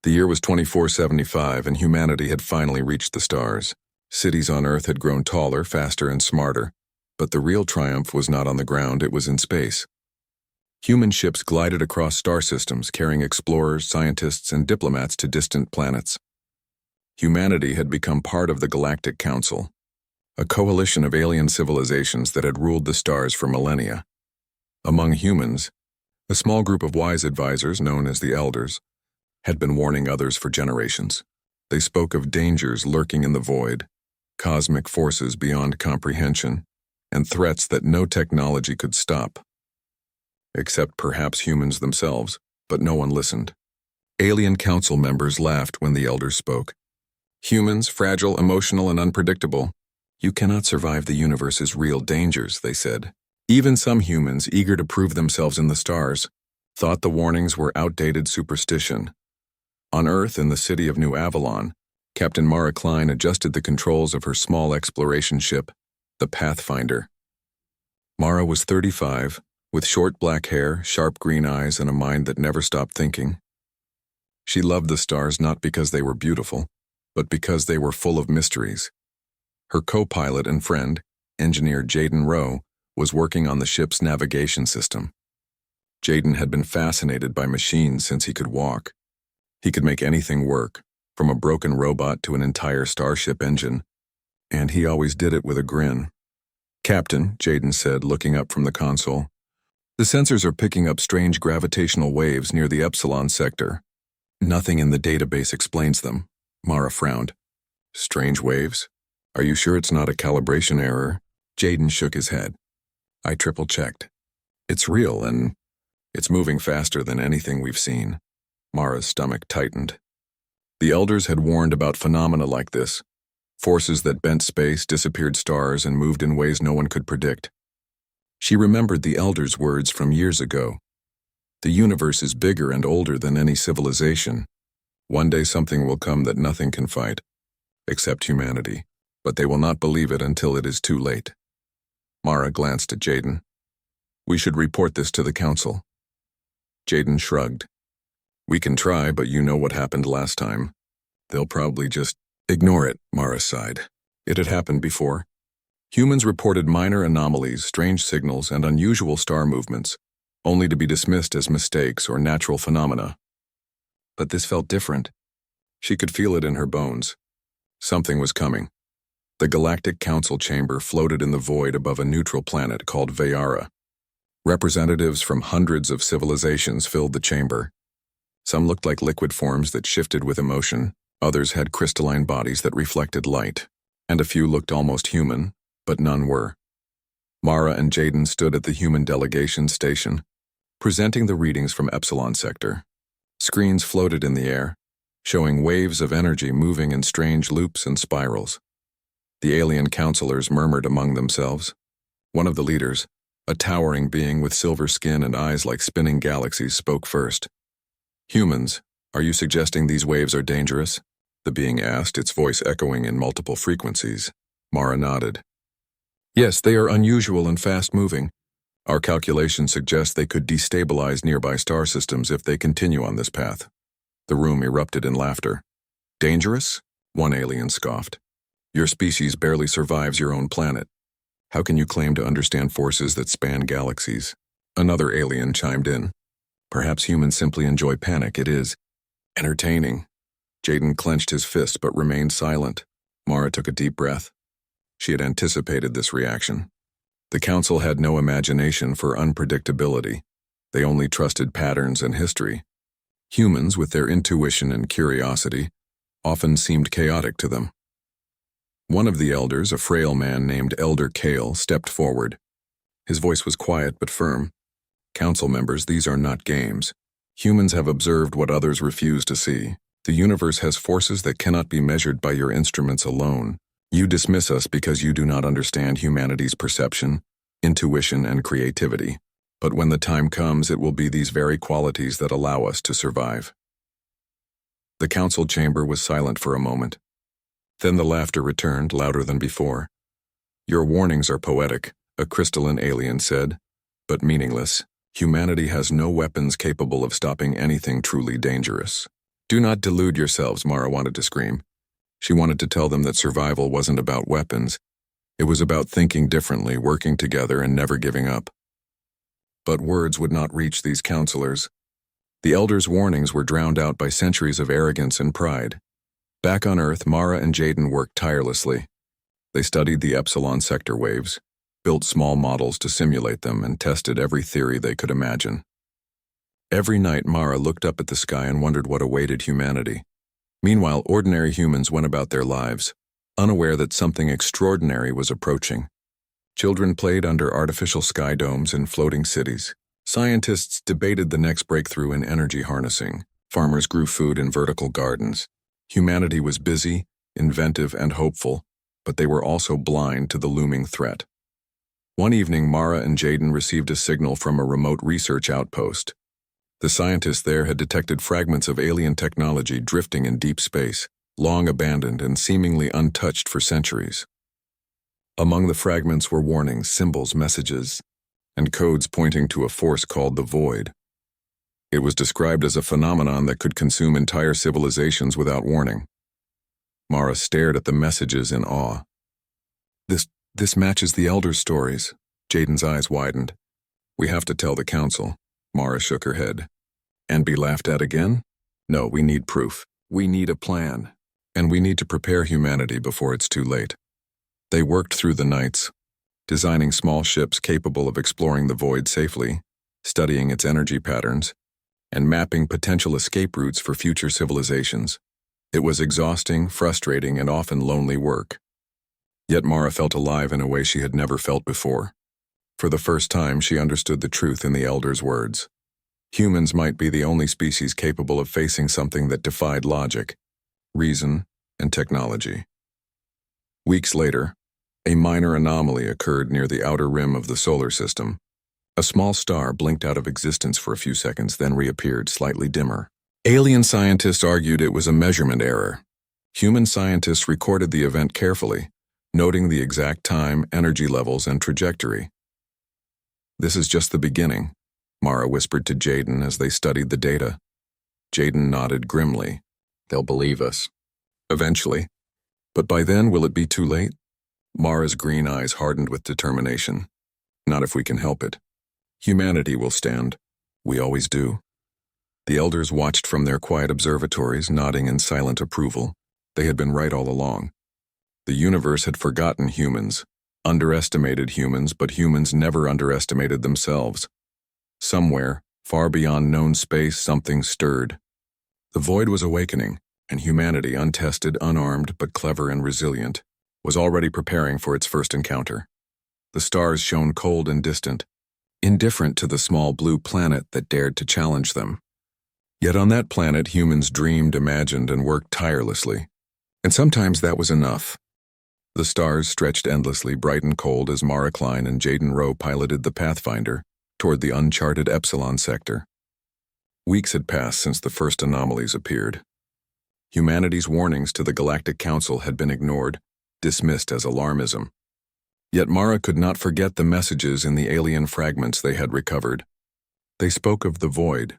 The year was 2475, and humanity had finally reached the stars. Cities on Earth had grown taller, faster, and smarter. But the real triumph was not on the ground, it was in space. Human ships glided across star systems, carrying explorers, scientists, and diplomats to distant planets. Humanity had become part of the Galactic Council, a coalition of alien civilizations that had ruled the stars for millennia. Among humans, a small group of wise advisors, known as the Elders, had been warning others for generations. They spoke of dangers lurking in the void, cosmic forces beyond comprehension, and threats that no technology could stop. Except perhaps humans themselves, but no one listened. Alien council members laughed when the Elders spoke. Humans, fragile, emotional, and unpredictable. You cannot survive the universe's real dangers, they said. Even some humans, eager to prove themselves in the stars, thought the warnings were outdated superstition. On Earth, in the city of New Avalon, Captain Mara Klein adjusted the controls of her small exploration ship, the Pathfinder. Mara was 35, with short black hair, sharp green eyes, and a mind that never stopped thinking. She loved the stars not because they were beautiful, but because they were full of mysteries. Her co-pilot and friend, engineer Jaden Rowe, was working on the ship's navigation system. Jaden had been fascinated by machines since he could walk. He could make anything work, from a broken robot to an entire starship engine, and he always did it with a grin. "Captain," Jaden said, looking up from the console, "the sensors are picking up strange gravitational waves near the Epsilon sector. Nothing in the database explains them." Mara frowned. "Strange waves? Are you sure it's not a calibration error?" Jaden shook his head. "I triple-checked. It's real, and it's moving faster than anything we've seen." Mara's stomach tightened. The Elders had warned about phenomena like this, forces that bent space, disappeared stars, and moved in ways no one could predict. She remembered the Elders' words from years ago. The universe is bigger and older than any civilization. One day something will come that nothing can fight, except humanity, but they will not believe it until it is too late. Mara glanced at Jaden. "We should report this to the council." Jaden shrugged. "We can try, but you know what happened last time. They'll probably just ignore it," Mara sighed. It had happened before. Humans reported minor anomalies, strange signals, and unusual star movements, only to be dismissed as mistakes or natural phenomena. But this felt different. She could feel it in her bones. Something was coming. The Galactic Council chamber floated in the void above a neutral planet called Veyara. Representatives from hundreds of civilizations filled the chamber. Some looked like liquid forms that shifted with emotion, others had crystalline bodies that reflected light, and a few looked almost human, but none were. Mara and Jaden stood at the human delegation station, presenting the readings from Epsilon sector. Screens floated in the air, showing waves of energy moving in strange loops and spirals. The alien counselors murmured among themselves. One of the leaders, a towering being with silver skin and eyes like spinning galaxies, spoke first. "Humans, are you suggesting these waves are dangerous?" the being asked, its voice echoing in multiple frequencies. Mara nodded. "Yes, they are unusual and fast-moving. Our calculations suggest they could destabilize nearby star systems if they continue on this path." The room erupted in laughter. "Dangerous?" one alien scoffed. "Your species barely survives your own planet. How can you claim to understand forces that span galaxies?" Another alien chimed in. "Perhaps humans simply enjoy panic. It is entertaining." Jaden clenched his fist but remained silent. Mara took a deep breath. She had anticipated this reaction. The council had no imagination for unpredictability. They only trusted patterns and history. Humans, with their intuition and curiosity, often seemed chaotic to them. One of the elders, a frail man named Elder Kale, stepped forward. His voice was quiet but firm. "Council members, these are not games. Humans have observed what others refuse to see. The universe has forces that cannot be measured by your instruments alone. You dismiss us because you do not understand humanity's perception, intuition, and creativity. But when the time comes, it will be these very qualities that allow us to survive." The council chamber was silent for a moment. Then the laughter returned, louder than before. "Your warnings are poetic," a crystalline alien said, "but meaningless. Humanity has no weapons capable of stopping anything truly dangerous. Do not delude yourselves, Mara wanted to scream. She wanted to tell them that survival wasn't about weapons. It was about thinking differently, working together, and never giving up. But words would not reach these counselors. The elders' warnings were drowned out by centuries of arrogance and pride. Back on Earth, Mara and Jaden worked tirelessly. They studied the Epsilon sector waves, built small models to simulate them, and tested every theory they could imagine. Every night, Mara looked up at the sky and wondered what awaited humanity. Meanwhile, ordinary humans went about their lives, unaware that something extraordinary was approaching. Children played under artificial sky domes in floating cities. Scientists debated the next breakthrough in energy harnessing. Farmers grew food in vertical gardens. Humanity was busy, inventive, and hopeful, but they were also blind to the looming threat. One evening, Mara and Jaden received a signal from a remote research outpost. The scientists there had detected fragments of alien technology drifting in deep space, long abandoned and seemingly untouched for centuries. Among the fragments were warnings, symbols, messages, and codes pointing to a force called the Void. It was described as a phenomenon that could consume entire civilizations without warning. Mara stared at the messages in awe. This matches the Elders' stories. Jaden's eyes widened. We have to tell the council. Mara shook her head. And be laughed at again? No, we need proof. We need a plan. And we need to prepare humanity before it's too late. They worked through the nights, designing small ships capable of exploring the void safely, studying its energy patterns, and mapping potential escape routes for future civilizations. It was exhausting, frustrating, and often lonely work. Yet Mara felt alive in a way she had never felt before. For the first time, she understood the truth in the Elders' words. Humans might be the only species capable of facing something that defied logic, reason, and technology. Weeks later, a minor anomaly occurred near the outer rim of the solar system. A small star blinked out of existence for a few seconds, then reappeared, slightly dimmer. Alien scientists argued it was a measurement error. Human scientists recorded the event carefully, noting the exact time, energy levels, and trajectory. This is just the beginning, Mara whispered to Jaden as they studied the data. Jaden nodded grimly. They'll believe us. Eventually. But by then, will it be too late? Mara's green eyes hardened with determination. Not if we can help it. Humanity will stand. We always do. The elders watched from their quiet observatories, nodding in silent approval. They had been right all along. The universe had forgotten humans, underestimated humans, but humans never underestimated themselves. Somewhere, far beyond known space, something stirred. The void was awakening, and humanity, untested, unarmed, but clever and resilient, was already preparing for its first encounter. The stars shone cold and distant, indifferent to the small blue planet that dared to challenge them. Yet on that planet, humans dreamed, imagined, and worked tirelessly. And sometimes that was enough. The stars stretched endlessly, bright and cold, as Mara Klein and Jaden Rowe piloted the Pathfinder toward the uncharted Epsilon sector. Weeks had passed since the first anomalies appeared. Humanity's warnings to the Galactic Council had been ignored, dismissed as alarmism. Yet Mara could not forget the messages in the alien fragments they had recovered. They spoke of the Void,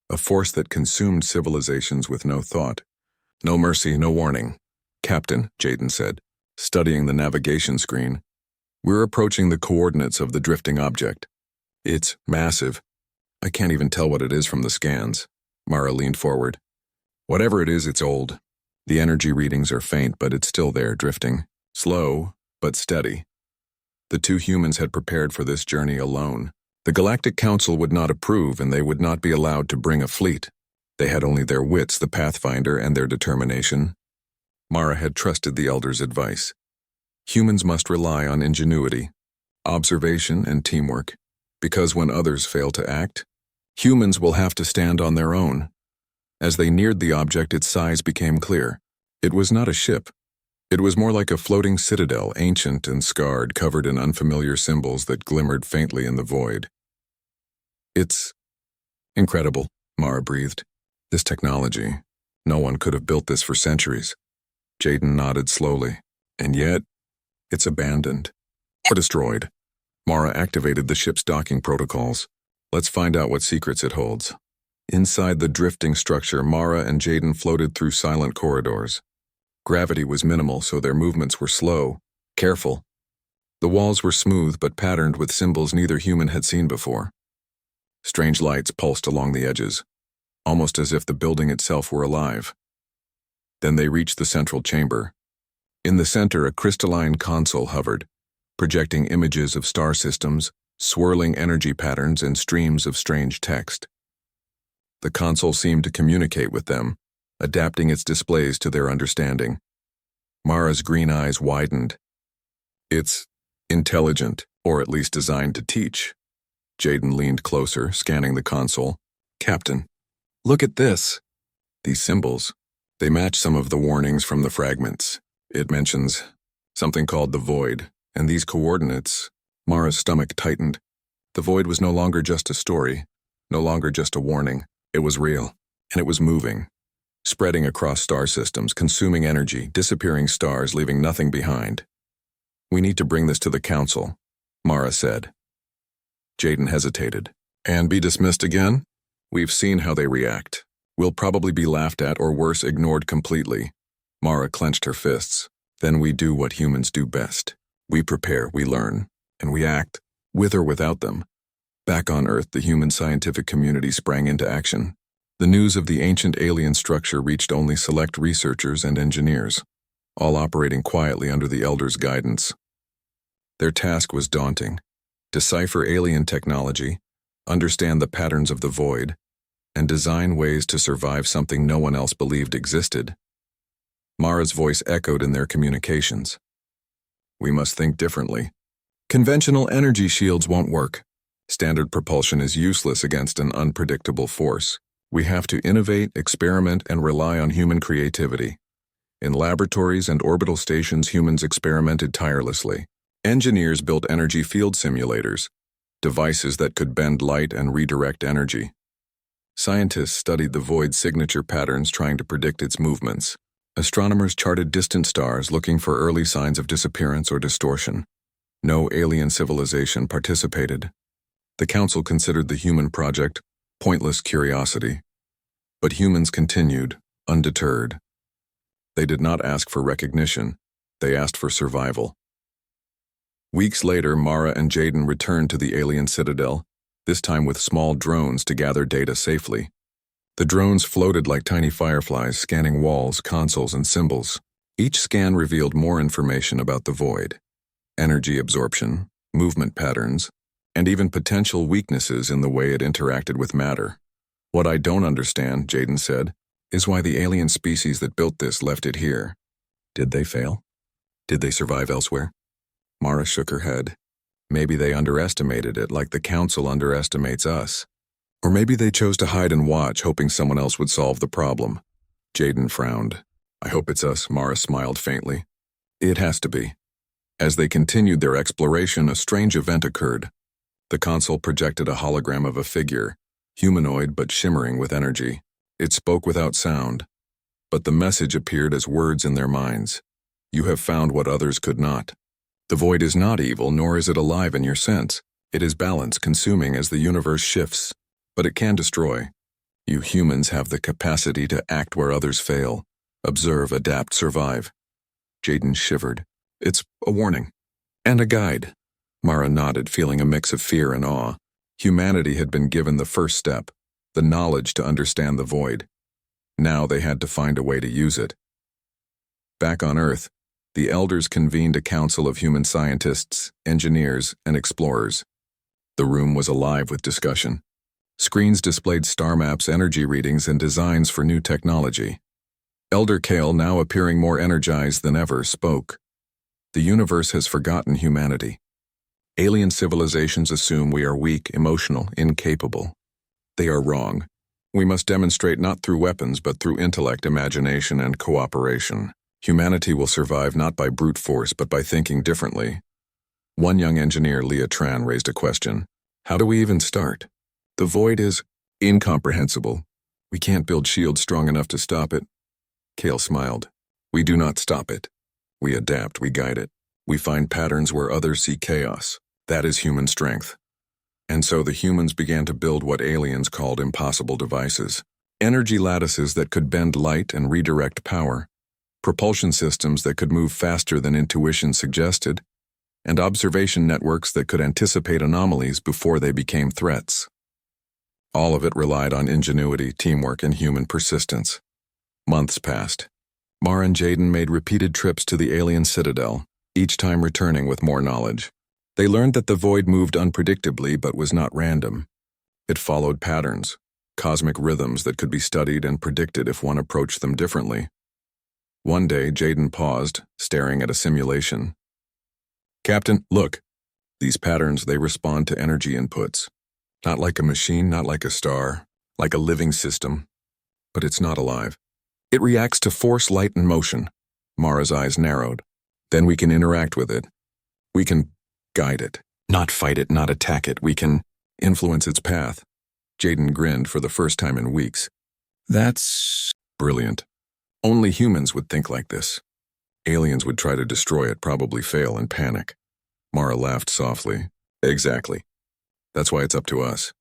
a force that consumed civilizations with no thought. No mercy, no warning. Captain, Jaden said, studying the navigation screen. We're approaching the coordinates of the drifting object. It's massive. I can't even tell what it is from the scans. Mara leaned forward. Whatever it is, it's old. The energy readings are faint, but it's still there, drifting. Slow, but steady. The two humans had prepared for this journey alone. The Galactic Council would not approve, and they would not be allowed to bring a fleet. They had only their wits, the Pathfinder, and their determination. Mara had trusted the Elders' advice. Humans must rely on ingenuity, observation, and teamwork, because when others fail to act, humans will have to stand on their own. As they neared the object, its size became clear. It was not a ship. It was more like a floating citadel, ancient and scarred, covered in unfamiliar symbols that glimmered faintly in the void. It's incredible, Mara breathed. This technology, no one could have built this for centuries. Jaden nodded slowly. And yet, it's abandoned. Or destroyed. Mara activated the ship's docking protocols. Let's find out what secrets it holds. Inside the drifting structure, Mara and Jaden floated through silent corridors. Gravity was minimal, so their movements were slow, careful. The walls were smooth but patterned with symbols neither human had seen before. Strange lights pulsed along the edges, almost as if the building itself were alive. Then they reached the central chamber. In the center, a crystalline console hovered, projecting images of star systems, swirling energy patterns, and streams of strange text. The console seemed to communicate with them, adapting its displays to their understanding. Mara's green eyes widened. It's intelligent, or at least designed to teach. Jaden leaned closer, scanning the console. Captain, look at this. These symbols, they match some of the warnings from the fragments. It mentions something called the Void, and these coordinates. Mara's stomach tightened. The Void was no longer just a story, no longer just a warning. It was real, and it was moving, spreading across star systems, consuming energy, disappearing stars, leaving nothing behind. We need to bring this to the council, Mara said. Jaden hesitated. And be dismissed again? We've seen how they react. We'll probably be laughed at or worse, ignored completely. Mara clenched her fists. Then we do what humans do best. We prepare, we learn, and we act, with or without them. Back on Earth, the human scientific community sprang into action. The news of the ancient alien structure reached only select researchers and engineers, all operating quietly under the Elders' guidance. Their task was daunting: decipher alien technology, understand the patterns of the Void, and design ways to survive something no one else believed existed. Mara's voice echoed in their communications. We must think differently. Conventional energy shields won't work. Standard propulsion is useless against an unpredictable force. We have to innovate, experiment, and rely on human creativity. In laboratories and orbital stations, humans experimented tirelessly. Engineers built energy field simulators, devices that could bend light and redirect energy. Scientists studied the Void's signature patterns, trying to predict its movements. Astronomers charted distant stars, looking for early signs of disappearance or distortion. No alien civilization participated. The Council considered the human project pointless curiosity. But humans continued, undeterred. They did not ask for recognition. They asked for survival. Weeks later, Mara and Jaden returned to the alien citadel, this time with small drones to gather data safely. The drones floated like tiny fireflies, scanning walls, consoles, and symbols. Each scan revealed more information about the Void: energy absorption, movement patterns, and even potential weaknesses in the way it interacted with matter. What I don't understand, Jaden said, is why the alien species that built this left it here. Did they fail? Did they survive elsewhere? Mara shook her head. Maybe they underestimated it, like the Council underestimates us. Or maybe they chose to hide and watch, hoping someone else would solve the problem. Jaden frowned. I hope it's us, Mara smiled faintly. It has to be. As they continued their exploration, a strange event occurred. The console projected a hologram of a figure, humanoid but shimmering with energy. It spoke without sound, but the message appeared as words in their minds. You have found what others could not. The Void is not evil, nor is it alive in your sense. It is balanced, consuming as the universe shifts, but it can destroy. You humans have the capacity to act where others fail. Observe, adapt, survive. Jaden shivered. It's a warning. And a guide. Mara nodded, feeling a mix of fear and awe. Humanity had been given the first step, the knowledge to understand the Void. Now they had to find a way to use it. Back on Earth, the Elders convened a council of human scientists, engineers, and explorers. The room was alive with discussion. Screens displayed star maps, energy readings, and designs for new technology. Elder Kale, now appearing more energized than ever, spoke. The universe has forgotten humanity. Alien civilizations assume we are weak, emotional, incapable. They are wrong. We must demonstrate not through weapons, but through intellect, imagination, and cooperation. Humanity will survive not by brute force, but by thinking differently. One young engineer, Leah Tran, raised a question. How do we even start? The Void is incomprehensible. We can't build shields strong enough to stop it. Kale smiled. We do not stop it. We adapt, we guide it. We find patterns where others see chaos. That is human strength. And so the humans began to build what aliens called impossible devices. Energy lattices that could bend light and redirect power, propulsion systems that could move faster than intuition suggested, and observation networks that could anticipate anomalies before they became threats. All of it relied on ingenuity, teamwork, and human persistence. Months passed. Mara and Jaden made repeated trips to the alien citadel, each time returning with more knowledge. They learned that the void moved unpredictably but was not random. It followed patterns, cosmic rhythms that could be studied and predicted if one approached them differently. One day, Jaden paused, staring at a simulation. "Captain, look. These patterns, they respond to energy inputs. Not like a machine, not like a star, like a living system. But it's not alive. It reacts to force, light, and motion." Mara's eyes narrowed. "Then we can interact with it. We can guide it. Not fight it, not attack it. We can influence its path." Jaden grinned for the first time in weeks. "That's brilliant. Only humans would think like this. Aliens would try to destroy it, probably fail and panic." Mara laughed softly. "Exactly. That's why it's up to us."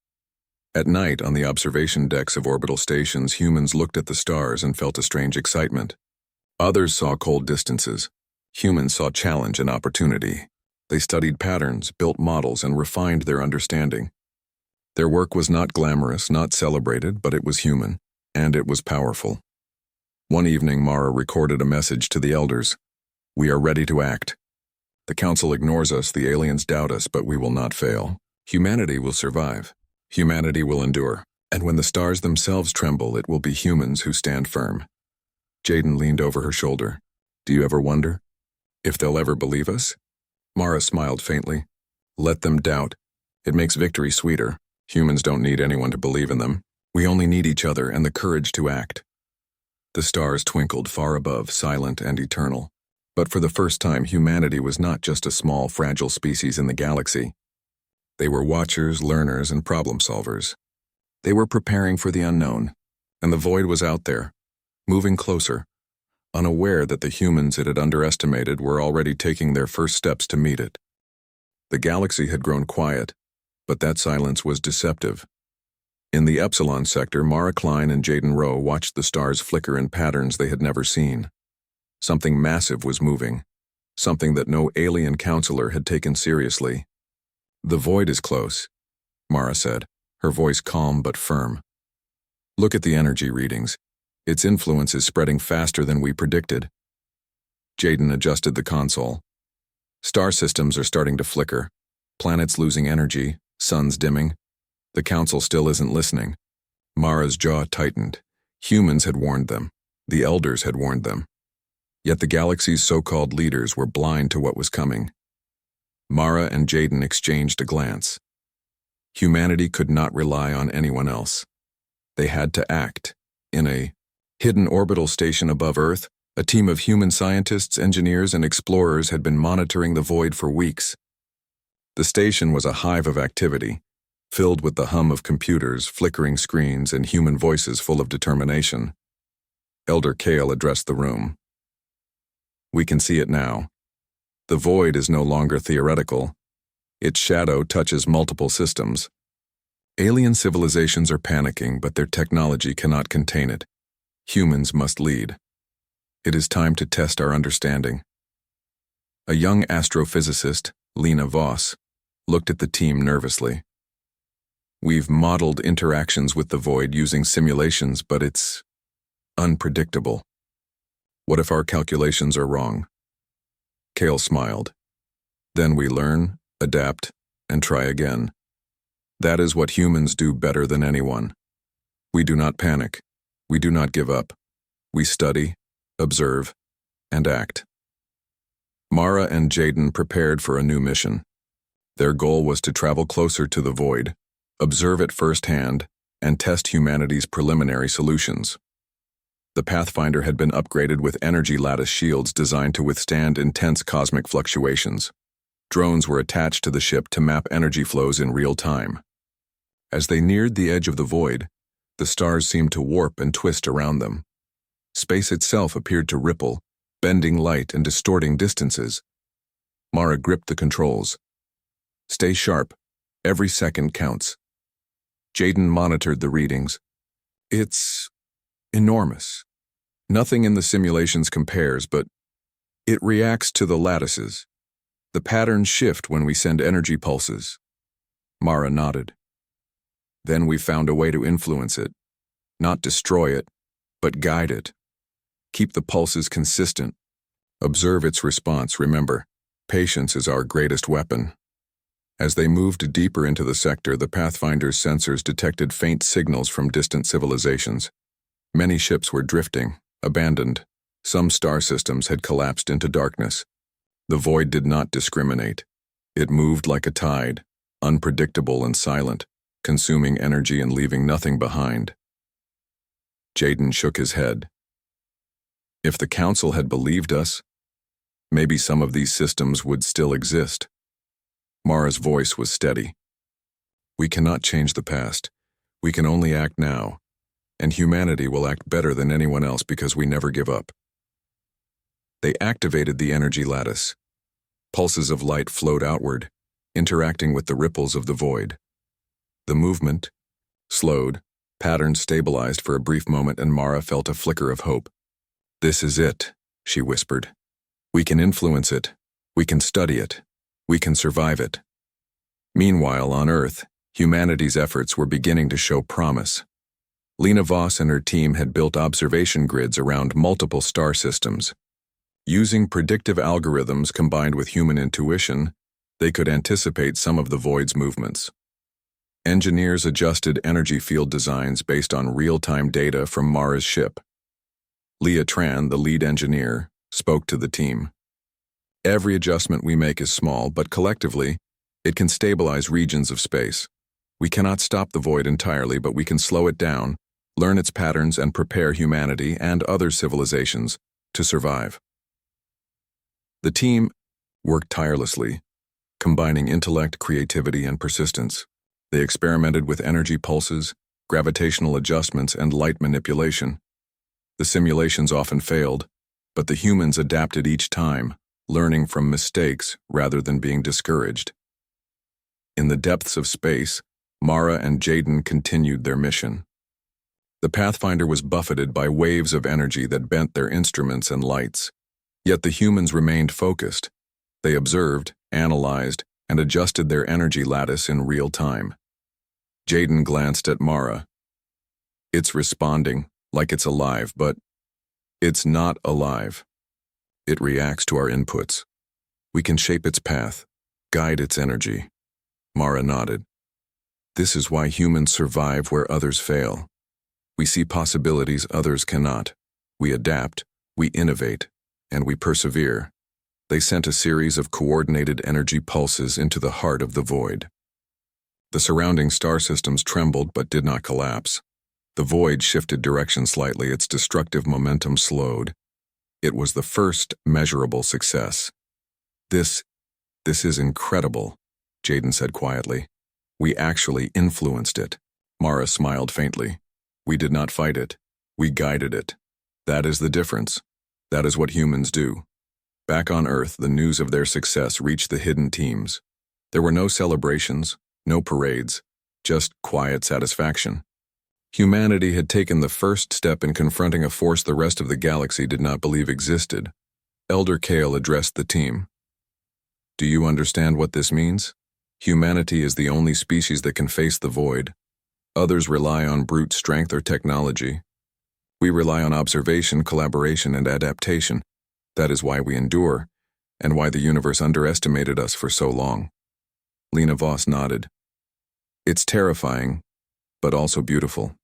At night, on the observation decks of orbital stations, humans looked at the stars and felt a strange excitement. Others saw cold distances. Humans saw challenge and opportunity. They studied patterns, built models, and refined their understanding. Their work was not glamorous, not celebrated, but it was human, and it was powerful. One evening, Mara recorded a message to the elders. "We are ready to act. The Council ignores us, the aliens doubt us, but we will not fail. Humanity will survive. Humanity will endure. And when the stars themselves tremble, it will be humans who stand firm." Jaden leaned over her shoulder. "Do you ever wonder if they'll ever believe us?" Mara smiled faintly. "Let them doubt. It makes victory sweeter. Humans don't need anyone to believe in them. We only need each other and the courage to act." The stars twinkled far above, silent and eternal. But for the first time, humanity was not just a small, fragile species in the galaxy. They were watchers, learners, and problem solvers. They were preparing for the unknown, and the void was out there, moving closer, unaware that the humans it had underestimated were already taking their first steps to meet it. The galaxy had grown quiet, but that silence was deceptive. In the Epsilon sector, Mara Klein and Jaden Rowe watched the stars flicker in patterns they had never seen. Something massive was moving, something that no alien counselor had taken seriously. "The void is close," Mara said, her voice calm but firm. "Look at the energy readings. Its influence is spreading faster than we predicted." Jaden adjusted the console. "Star systems are starting to flicker, planets losing energy, suns dimming. The Council still isn't listening." Mara's jaw tightened. Humans had warned them. The elders had warned them. Yet the galaxy's so-called leaders were blind to what was coming. Mara and Jaden exchanged a glance. Humanity could not rely on anyone else. They had to act. In a hidden orbital station above Earth, a team of human scientists, engineers, and explorers had been monitoring the void for weeks. The station was a hive of activity, filled with the hum of computers, flickering screens, and human voices full of determination. Elder Kale addressed the room. "We can see it now. The void is no longer theoretical. Its shadow touches multiple systems. Alien civilizations are panicking, but their technology cannot contain it. Humans must lead. It is time to test our understanding." A young astrophysicist, Lena Voss, looked at the team nervously. "We've modeled interactions with the void using simulations, but it's unpredictable. What if our calculations are wrong?" Kale smiled. "Then we learn, adapt, and try again. That is what humans do better than anyone. We do not panic. We do not give up. We study, observe, and act." Mara and Jaden prepared for a new mission. Their goal was to travel closer to the void, observe it firsthand, and test humanity's preliminary solutions. The Pathfinder had been upgraded with energy lattice shields designed to withstand intense cosmic fluctuations. Drones were attached to the ship to map energy flows in real time. As they neared the edge of the void, the stars seemed to warp and twist around them. Space itself appeared to ripple, bending light and distorting distances. Mara gripped the controls. "Stay sharp. Every second counts. Jaden monitored the readings. It's enormous. Nothing in the simulations compares, but it reacts to the lattices. The patterns shift when we send energy pulses. Mara nodded. Then we found a way to influence it. Not destroy it, but guide it. Keep the pulses consistent. Observe its response. Remember, patience is our greatest weapon. As they moved deeper into the sector, the Pathfinder's sensors detected faint signals from distant civilizations. Many ships were drifting, abandoned. Some star systems had collapsed into darkness. The void did not discriminate. It moved like a tide, unpredictable and silent, consuming energy and leaving nothing behind. Jaden shook his head. If the Council had believed us, maybe some of these systems would still exist. Mara's voice was steady. We cannot change the past. We can only act now, and humanity will act better than anyone else because we never give up. They activated the energy lattice. Pulses of light flowed outward, interacting with the ripples of the void. The movement slowed, patterns stabilized for a brief moment, and Mara felt a flicker of hope. This is it, she whispered. We can influence it. We can study it. We can survive it. Meanwhile, on Earth, humanity's efforts were beginning to show promise. Lena Voss and her team had built observation grids around multiple star systems. Using predictive algorithms combined with human intuition, they could anticipate some of the void's movements. Engineers adjusted energy field designs based on real-time data from Mara's ship. Leah Tran, the lead engineer, spoke to the team. Every adjustment we make is small, but collectively, it can stabilize regions of space. We cannot stop the void entirely, but we can slow it down, learn its patterns, and prepare humanity and other civilizations to survive. The team worked tirelessly, combining intellect, creativity, and persistence. They experimented with energy pulses, gravitational adjustments, and light manipulation. The simulations often failed, but the humans adapted each time, learning from mistakes rather than being discouraged. In the depths of space, Mara and Jaden continued their mission. The Pathfinder was buffeted by waves of energy that bent their instruments and lights. Yet the humans remained focused. They observed, analyzed, and adjusted their energy lattice in real time. Jaden glanced at Mara. It's responding, like it's alive, but it's not alive. It reacts to our inputs. We can shape its path, guide its energy. Mara nodded. This is why humans survive where others fail. We see possibilities others cannot. We adapt, we innovate, and we persevere. They sent a series of coordinated energy pulses into the heart of the void. The surrounding star systems trembled but did not collapse. The void shifted direction slightly, its destructive momentum slowed. It was the first measurable success. This is incredible, Jaden said quietly. We actually influenced it. Mara smiled faintly. We did not fight it. We guided it. That is the difference. That is what humans do. Back on Earth, the news of their success reached the hidden teams. There were no celebrations, no parades, just quiet satisfaction. Humanity had taken the first step in confronting a force the rest of the galaxy did not believe existed. Elder Kale addressed the team. Do you understand what this means? Humanity is the only species that can face the void. Others rely on brute strength or technology. We rely on observation, collaboration, and adaptation. That is why we endure, and why the universe underestimated us for so long. Lena Voss nodded. It's terrifying, but also beautiful.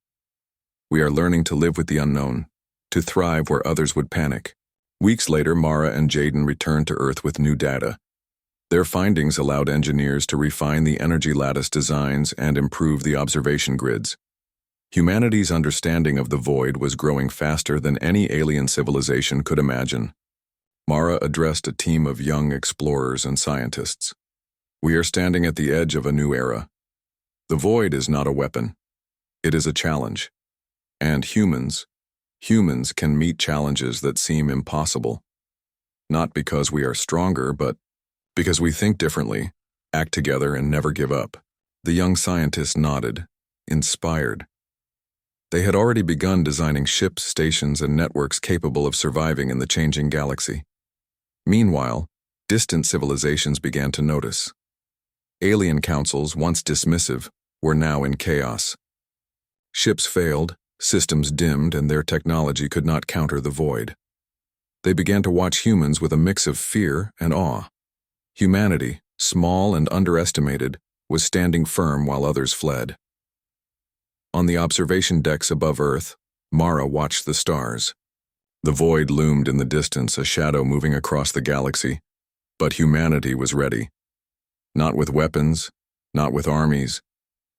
We are learning to live with the unknown, to thrive where others would panic. Weeks later, Mara and Jaden returned to Earth with new data. Their findings allowed engineers to refine the energy lattice designs and improve the observation grids. Humanity's understanding of the void was growing faster than any alien civilization could imagine. Mara addressed a team of young explorers and scientists. We are standing at the edge of a new era. The void is not a weapon. It is a challenge. And humans can meet challenges that seem impossible. Not because we are stronger, but because we think differently, act together, and never give up. The young scientists nodded, inspired. They had already begun designing ships, stations, and networks capable of surviving in the changing galaxy. Meanwhile, distant civilizations began to notice. Alien councils, once dismissive, were now in chaos. Ships failed, systems dimmed, and their technology could not counter the void. They began to watch humans with a mix of fear and awe. Humanity, small and underestimated, was standing firm while others fled. On the observation decks above Earth, Mara watched the stars. The void loomed in the distance, a shadow moving across the galaxy, but humanity was ready. Not with weapons, not with armies,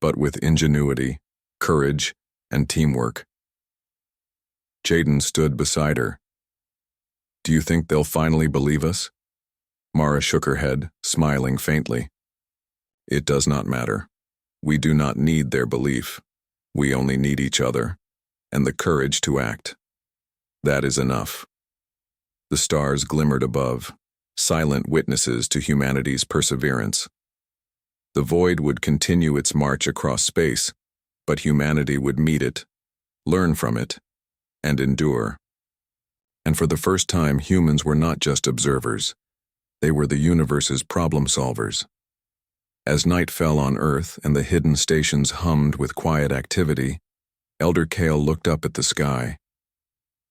but with ingenuity, courage, and teamwork. Jaden stood beside her. "Do you think they'll finally believe us?" Mara shook her head, smiling faintly. "It does not matter. We do not need their belief. We only need each other, and the courage to act. That is enough." The stars glimmered above, silent witnesses to humanity's perseverance. The void would continue its march across space, but humanity would meet it, learn from it, and endure. And for the first time, humans were not just observers. They were the universe's problem solvers. As night fell on Earth and the hidden stations hummed with quiet activity, Elder Kale looked up at the sky.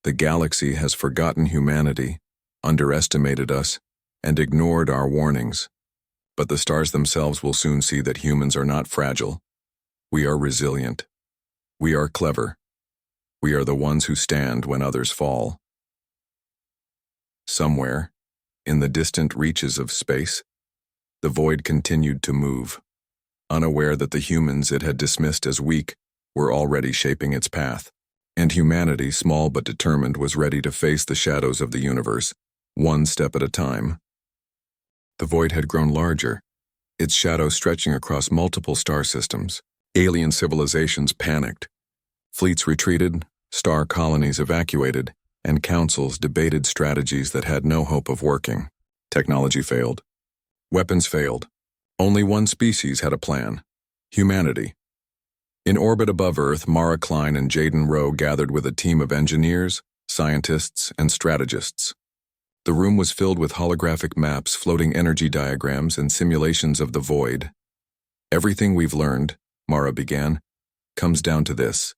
The galaxy has forgotten humanity, underestimated us, and ignored our warnings. But the stars themselves will soon see that humans are not fragile. We are resilient. We are clever. We are the ones who stand when others fall. Somewhere, in the distant reaches of space, the void continued to move, unaware that the humans it had dismissed as weak were already shaping its path. And humanity, small but determined, was ready to face the shadows of the universe, one step at a time. The void had grown larger, its shadow stretching across multiple star systems. Alien civilizations panicked. Fleets retreated, star colonies evacuated, and councils debated strategies that had no hope of working. Technology failed. Weapons failed. Only one species had a plan: humanity. In orbit above Earth, Mara Klein and Jaden Rowe gathered with a team of engineers, scientists, and strategists. The room was filled with holographic maps, floating energy diagrams, and simulations of the void. "Everything we've learned," Mara began, "comes down to this.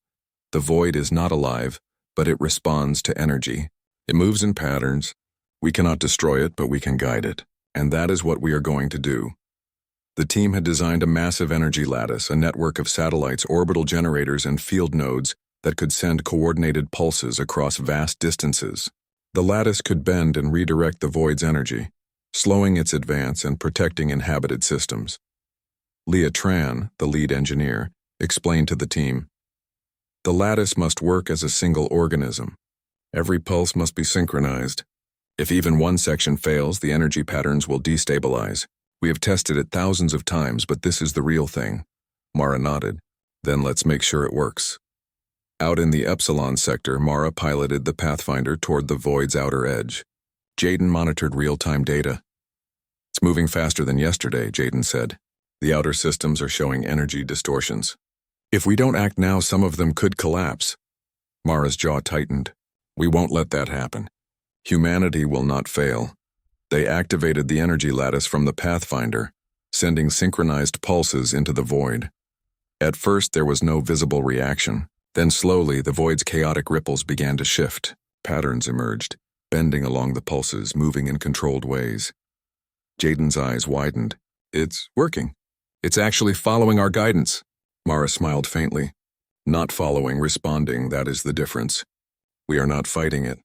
The void is not alive, but it responds to energy. It moves in patterns. We cannot destroy it, but we can guide it. And that is what we are going to do." The team had designed a massive energy lattice, a network of satellites, orbital generators, and field nodes that could send coordinated pulses across vast distances. The lattice could bend and redirect the void's energy, slowing its advance and protecting inhabited systems. Leah Tran, the lead engineer, explained to the team, "The lattice must work as a single organism. Every pulse must be synchronized. If even one section fails, the energy patterns will destabilize. We have tested it thousands of times, but this is the real thing." Mara nodded. "Then let's make sure it works." Out in the Epsilon sector, Mara piloted the Pathfinder toward the void's outer edge. Jaden monitored real-time data. "It's moving faster than yesterday," Jaden said. "The outer systems are showing energy distortions. If we don't act now, some of them could collapse." Mara's jaw tightened. "We won't let that happen. Humanity will not fail." They activated the energy lattice from the Pathfinder, sending synchronized pulses into the void. At first, there was no visible reaction. Then slowly, the void's chaotic ripples began to shift. Patterns emerged, bending along the pulses, moving in controlled ways. Jaden's eyes widened. "It's working. It's actually following our guidance." Mara smiled faintly. "Not following, responding, that is the difference. We are not fighting it.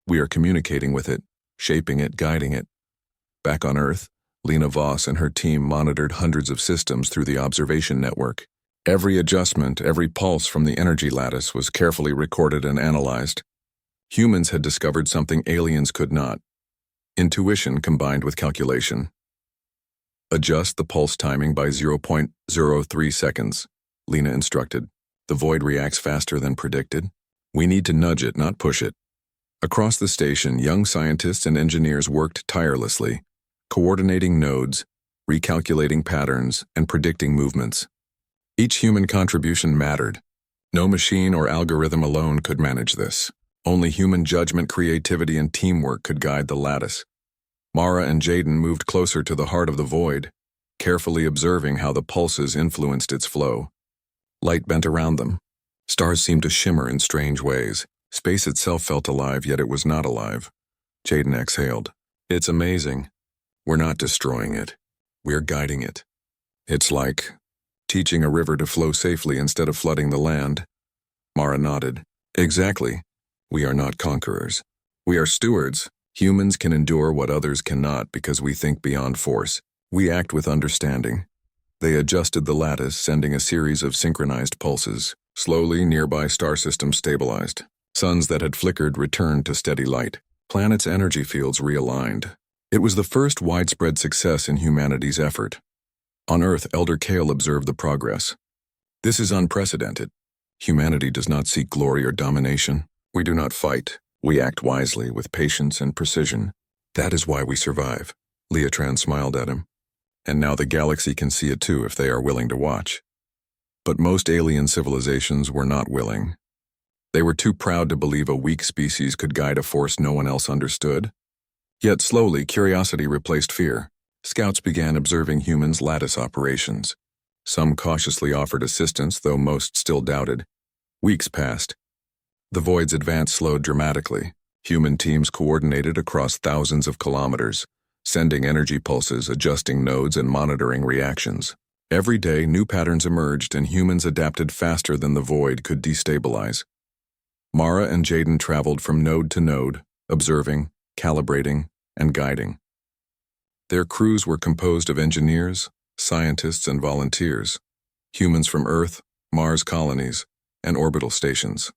We are communicating with it, shaping it, guiding it." Back on Earth, Lena Voss and her team monitored hundreds of systems through the observation network. Every adjustment, every pulse from the energy lattice was carefully recorded and analyzed. Humans had discovered something aliens could not: intuition combined with calculation. "Adjust the pulse timing by 0.03 seconds, Lena instructed. "The void reacts faster than predicted. We need to nudge it, not push it." Across the station, young scientists and engineers worked tirelessly, coordinating nodes, recalculating patterns, and predicting movements. Each human contribution mattered. No machine or algorithm alone could manage this. Only human judgment, creativity, and teamwork could guide the lattice. Mara and Jaden moved closer to the heart of the void, carefully observing how the pulses influenced its flow. Light bent around them. Stars seemed to shimmer in strange ways. Space itself felt alive, yet it was not alive. Jaden exhaled. It's amazing. We're not destroying it. We're guiding it. It's like teaching a river to flow safely instead of flooding the land. Mara nodded. Exactly. We are not conquerors. We are stewards. Humans can endure what others cannot because we think beyond force. We act with understanding. They adjusted the lattice, sending a series of synchronized pulses. Slowly, nearby star systems stabilized. Suns that had flickered returned to steady light. Planets' energy fields realigned. It was the first widespread success in humanity's effort. On Earth, Elder Kale observed the progress. This is unprecedented. Humanity does not seek glory or domination. We do not fight. We act wisely, with patience and precision. That is why we survive. Leotran smiled at him. And now the galaxy can see it too if they are willing to watch. But most alien civilizations were not willing. They were too proud to believe a weak species could guide a force no one else understood. Yet slowly, curiosity replaced fear. Scouts began observing humans' lattice operations. Some cautiously offered assistance, though most still doubted. Weeks passed. The void's advance slowed dramatically. Human teams coordinated across thousands of kilometers, sending energy pulses, adjusting nodes, and monitoring reactions. Every day, new patterns emerged, and humans adapted faster than the void could destabilize. Mara and Jaden traveled from node to node, observing, calibrating, and guiding. Their crews were composed of engineers, scientists, and volunteers, humans from Earth, Mars colonies, and orbital stations.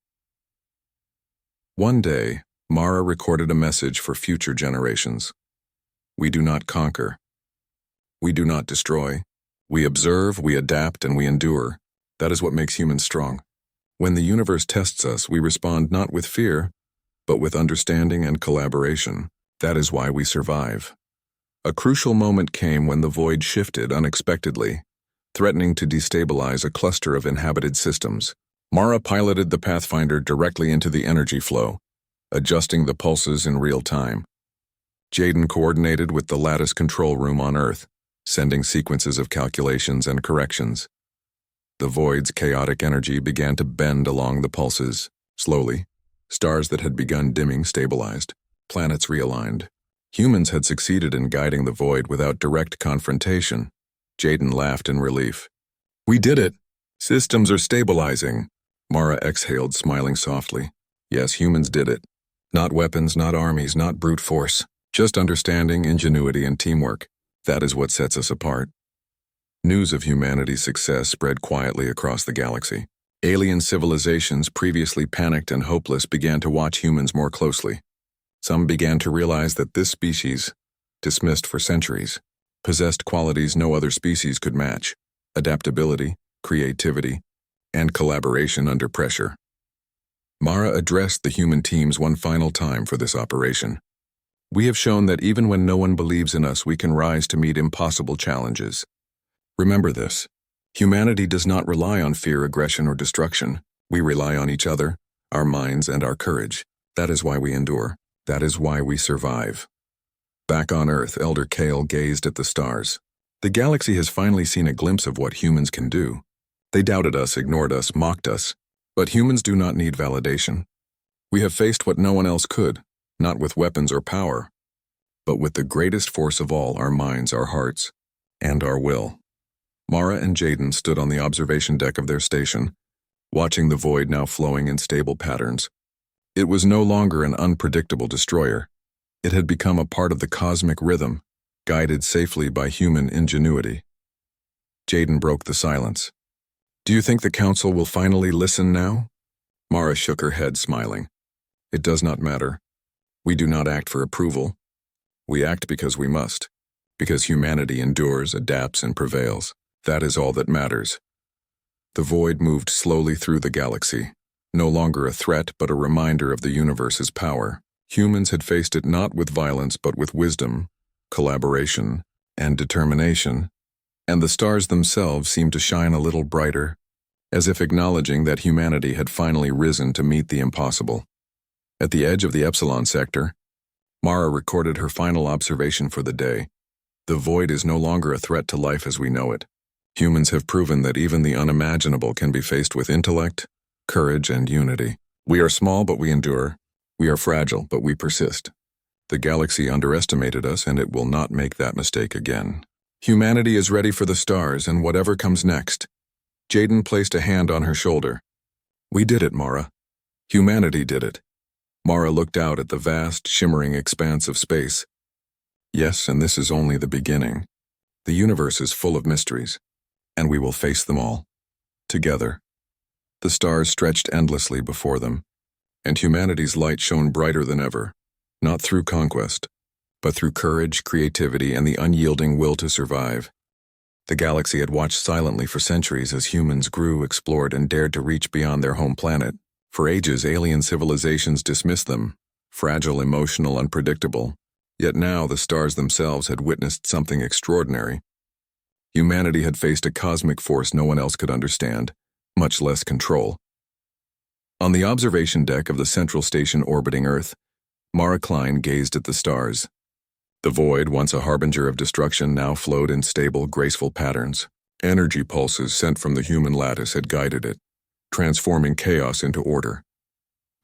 One day, Mara recorded a message for future generations. We do not conquer. We do not destroy. We observe, we adapt, and we endure. That is what makes humans strong. When the universe tests us, we respond not with fear, but with understanding and collaboration. That is why we survive. A crucial moment came when the void shifted unexpectedly, threatening to destabilize a cluster of inhabited systems. Mara piloted the Pathfinder directly into the energy flow, adjusting the pulses in real time. Jaden coordinated with the lattice control room on Earth, sending sequences of calculations and corrections. The void's chaotic energy began to bend along the pulses. Slowly, stars that had begun dimming stabilized. Planets realigned. Humans had succeeded in guiding the void without direct confrontation. Jaden laughed in relief. We did it! Systems are stabilizing. Mara exhaled, smiling softly. Yes, humans did it. Not weapons, not armies, not brute force. Just understanding, ingenuity, and teamwork. That is what sets us apart. News of humanity's success spread quietly across the galaxy. Alien civilizations, previously panicked and hopeless, began to watch humans more closely. Some began to realize that this species, dismissed for centuries, possessed qualities no other species could match: adaptability, creativity, and collaboration under pressure. Mara addressed the human teams one final time for this operation. We have shown that even when no one believes in us, we can rise to meet impossible challenges. Remember this. Humanity does not rely on fear, aggression, or destruction. We rely on each other, our minds, and our courage. That is why we endure. That is why we survive. Back on Earth, Elder Kale gazed at the stars. The galaxy has finally seen a glimpse of what humans can do. They doubted us, ignored us, mocked us. But humans do not need validation. We have faced what no one else could, not with weapons or power, but with the greatest force of all, our minds, our hearts, and our will. Mara and Jaden stood on the observation deck of their station, watching the void now flowing in stable patterns. It was no longer an unpredictable destroyer. It had become a part of the cosmic rhythm, guided safely by human ingenuity. Jaden broke the silence. Do you think the Council will finally listen now? Mara shook her head, smiling. It does not matter. We do not act for approval. We act because we must, because humanity endures, adapts, and prevails. That is all that matters. The void moved slowly through the galaxy, no longer a threat but a reminder of the universe's power. Humans had faced it not with violence but with wisdom, collaboration, and determination, and the stars themselves seemed to shine a little brighter, as if acknowledging that humanity had finally risen to meet the impossible. At the edge of the Epsilon sector, Mara recorded her final observation for the day. The void is no longer a threat to life as we know it. Humans have proven that even the unimaginable can be faced with intellect, courage, and unity. We are small, but we endure. We are fragile, but we persist. The galaxy underestimated us, and it will not make that mistake again. Humanity is ready for the stars and whatever comes next. Jaden placed a hand on her shoulder. We did it, Mara. Humanity did it. Mara looked out at the vast, shimmering expanse of space. Yes, and this is only the beginning. The universe is full of mysteries, and we will face them all. Together. The stars stretched endlessly before them, and humanity's light shone brighter than ever, not through conquest, but through courage, creativity, and the unyielding will to survive. The galaxy had watched silently for centuries as humans grew, explored, and dared to reach beyond their home planet. For ages, alien civilizations dismissed them, fragile, emotional, unpredictable. Yet now the stars themselves had witnessed something extraordinary. Humanity had faced a cosmic force no one else could understand, much less control. On the observation deck of the central station orbiting Earth, Mara Klein gazed at the stars. The void, once a harbinger of destruction, now flowed in stable, graceful patterns. Energy pulses sent from the human lattice had guided it, transforming chaos into order.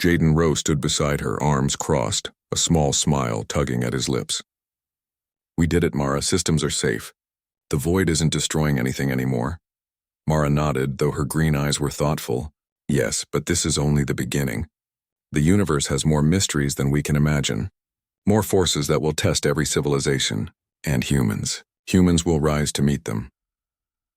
Jaden Rowe stood beside her, arms crossed, a small smile tugging at his lips. We did it, Mara. Systems are safe. The void isn't destroying anything anymore. Mara nodded, though her green eyes were thoughtful. Yes, but this is only the beginning. The universe has more mysteries than we can imagine. More forces that will test every civilization. And humans. Humans will rise to meet them.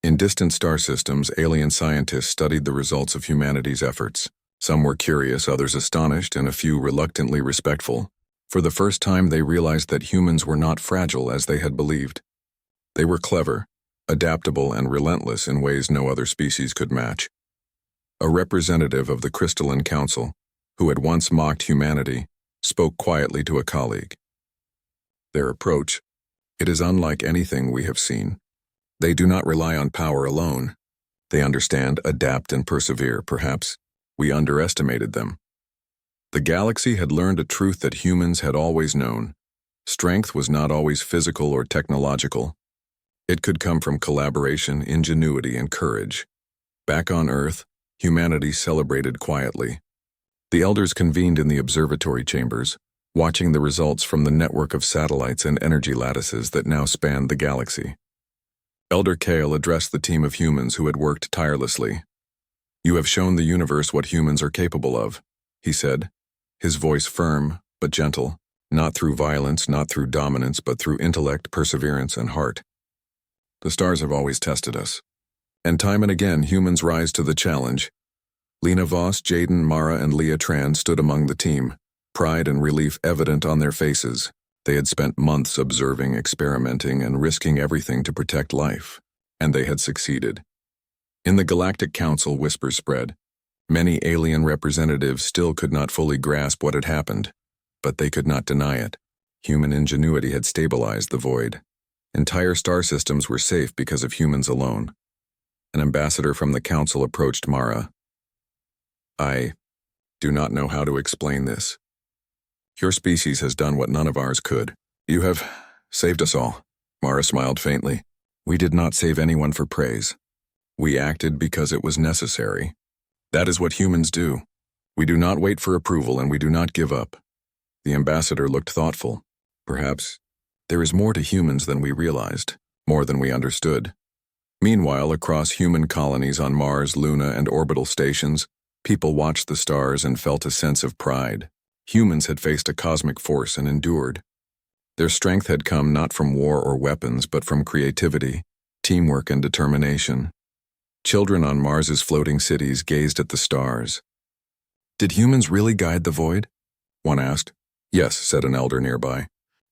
In distant star systems, alien scientists studied the results of humanity's efforts. Some were curious, others astonished, and a few reluctantly respectful. For the first time, they realized that humans were not fragile as they had believed. They were clever, adaptable, and relentless in ways no other species could match. A representative of the Crystalline Council, who had once mocked humanity, spoke quietly to a colleague. Their approach, it is unlike anything we have seen. They do not rely on power alone. They understand, adapt, and persevere. Perhaps we underestimated them. The galaxy had learned a truth that humans had always known. Strength was not always physical or technological. It could come from collaboration, ingenuity, and courage. Back on Earth, humanity celebrated quietly. The elders convened in the observatory chambers, watching the results from the network of satellites and energy lattices that now spanned the galaxy. Elder Kale addressed the team of humans who had worked tirelessly. You have shown the universe what humans are capable of, he said, his voice firm but gentle, not through violence, not through dominance, but through intellect, perseverance, and heart. The stars have always tested us. And time and again, humans rise to the challenge. Lena Voss, Jaden, Mara, and Leah Tran stood among the team, pride and relief evident on their faces. They had spent months observing, experimenting, and risking everything to protect life, and they had succeeded. In the Galactic Council, whispers spread. Many alien representatives still could not fully grasp what had happened, but they could not deny it. Human ingenuity had stabilized the void. Entire star systems were safe because of humans alone. An ambassador from the council approached Mara. I do not know how to explain this. Your species has done what none of ours could. You have saved us all. Mara smiled faintly. We did not save anyone for praise. We acted because it was necessary. That is what humans do. We do not wait for approval and we do not give up. The ambassador looked thoughtful. Perhaps there is more to humans than we realized, more than we understood. Meanwhile, across human colonies on Mars, Luna, and orbital stations, people watched the stars and felt a sense of pride. Humans had faced a cosmic force and endured. Their strength had come not from war or weapons, but from creativity, teamwork, and determination. Children on Mars's floating cities gazed at the stars. Did humans really guide the void? One asked. Yes, said an elder nearby.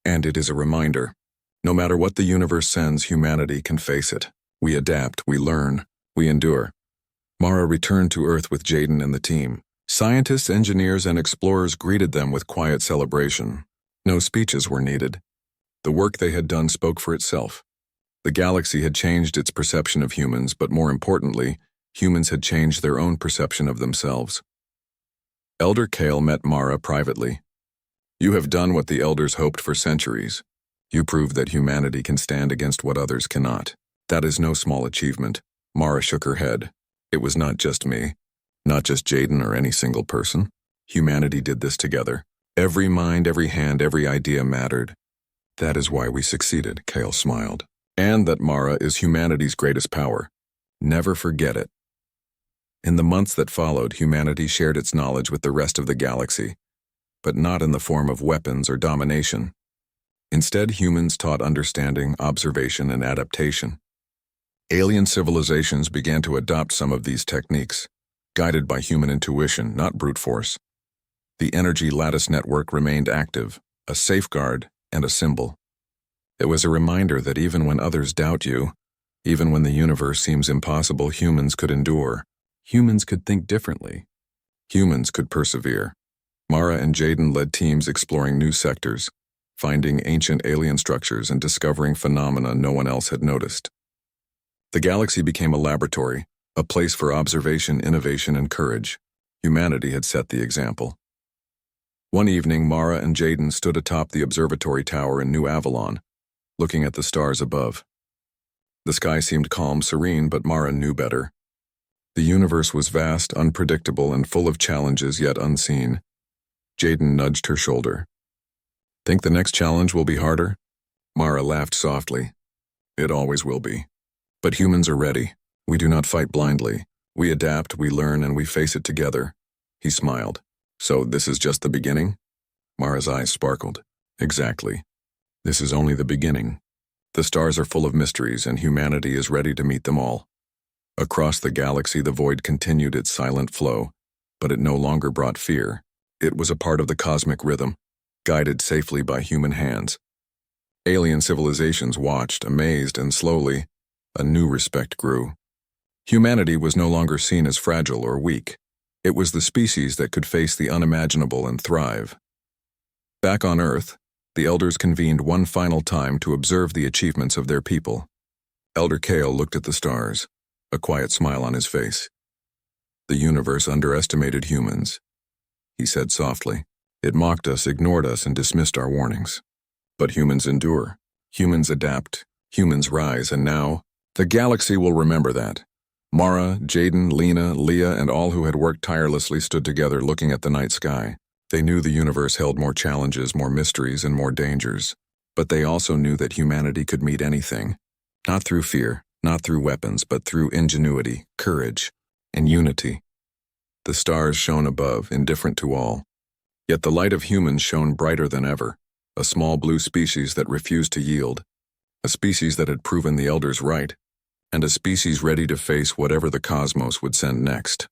And it is a reminder. No matter what the universe sends, humanity can face it. We adapt, we learn, we endure. Mara returned to Earth with Jaden and the team. Scientists, engineers, and explorers greeted them with quiet celebration. No speeches were needed. The work they had done spoke for itself. The galaxy had changed its perception of humans, but more importantly, humans had changed their own perception of themselves. Elder Kale met Mara privately. "You have done what the elders hoped for centuries. You proved that humanity can stand against what others cannot. That is no small achievement." Mara shook her head. "It was not just me, not just Jaden or any single person. Humanity did this together. Every mind, every hand, every idea mattered. That is why we succeeded," Kale smiled. "And that Mara is humanity's greatest power. Never forget it." In the months that followed, humanity shared its knowledge with the rest of the galaxy, but not in the form of weapons or domination. Instead, humans taught understanding, observation, and adaptation. Alien civilizations began to adopt some of these techniques, guided by human intuition, not brute force. The energy lattice network remained active, a safeguard and a symbol. It was a reminder that even when others doubt you, even when the universe seems impossible, humans could endure. Humans could think differently. Humans could persevere. Mara and Jaden led teams exploring new sectors, finding ancient alien structures and discovering phenomena no one else had noticed. The galaxy became a laboratory, a place for observation, innovation, and courage. Humanity had set the example. One evening, Mara and Jaden stood atop the observatory tower in New Avalon, looking at the stars above. The sky seemed calm, serene, but Mara knew better. The universe was vast, unpredictable, and full of challenges yet unseen. Jaden nudged her shoulder. "Think the next challenge will be harder?" Mara laughed softly. "It always will be. But humans are ready. We do not fight blindly. We adapt, we learn, and we face it together." He smiled. "So this is just the beginning?" Mara's eyes sparkled. "Exactly. This is only the beginning. The stars are full of mysteries, and humanity is ready to meet them all." Across the galaxy, the void continued its silent flow, but it no longer brought fear. It was a part of the cosmic rhythm, guided safely by human hands. Alien civilizations watched, amazed, and slowly, a new respect grew. Humanity was no longer seen as fragile or weak. It was the species that could face the unimaginable and thrive. Back on Earth, the elders convened one final time to observe the achievements of their people. Elder Kale looked at the stars, a quiet smile on his face. "The universe underestimated humans," he said softly. "It mocked us, ignored us, and dismissed our warnings. But humans endure. Humans adapt. Humans rise, and now, the galaxy will remember that." Mara, Jaden, Lena, Leah, and all who had worked tirelessly stood together looking at the night sky. They knew the universe held more challenges, more mysteries, and more dangers. But they also knew that humanity could meet anything. Not through fear, not through weapons, but through ingenuity, courage, and unity. The stars shone above, indifferent to all. Yet the light of humans shone brighter than ever, a small blue species that refused to yield, a species that had proven the elders right, and a species ready to face whatever the cosmos would send next.